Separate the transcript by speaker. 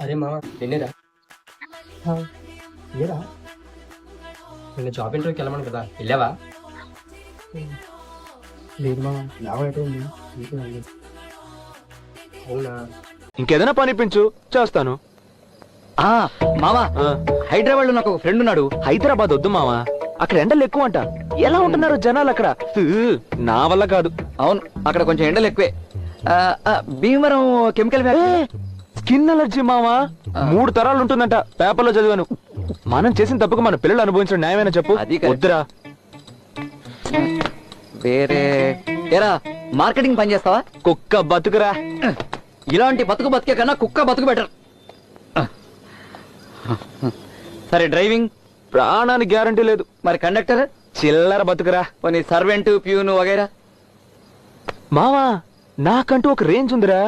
Speaker 1: అరే మామ నిన్నేరా ఏరా నిన్న జాబ్ ఇంటర్వ్యూకి వెళ్ళమను కదా వెళ్ళావా? లేదు మామ అవునా?
Speaker 2: ఇంకేదైనా పనిపించు చేస్తాను.
Speaker 3: మామా హైదరాబాద్ లో నాకు ఒక ఫ్రెండ్ ఉన్నాడు.
Speaker 2: హైదరాబాద్ వద్దు మావా, అక్కడ ఎండలు ఎక్కువ అంట. ఎలా ఉంటున్నారు జనాలు అక్కడ? నా వల్ల కాదు.
Speaker 3: అవును, అక్కడ కొంచెం ఎండలు ఎక్కువే. భీమవరం కెమికల్
Speaker 2: స్కిన్ అలర్జీ మావా 3 తరాలు ఉంటుందంట, పేపర్లో చదివాను. మనం చేసిన తప్పుకు మన పిల్లలు అనుభవించడం న్యాయమైనా చెప్పు.
Speaker 3: అది కరెక్ట్.
Speaker 2: వద్దురా.
Speaker 3: వేరే ఏరా మార్కెటింగ్ పని చేస్తావా?
Speaker 2: కుక్క బతుకురా.
Speaker 3: ఇలాంటి బతుకు బతికే కన్నా కుక్క బతుకు బెటర్. సరే డ్రైవింగ్
Speaker 2: ప్రాణానికి గ్యారంటీ లేదు.
Speaker 3: మరి కండక్టర్
Speaker 2: చిల్లర బతుకురా.
Speaker 3: కొన్ని సర్వెంట్ ప్యూన్ వగైరా.
Speaker 2: మావా నాకంటూ ఒక రేంజ్ ఉందిరా.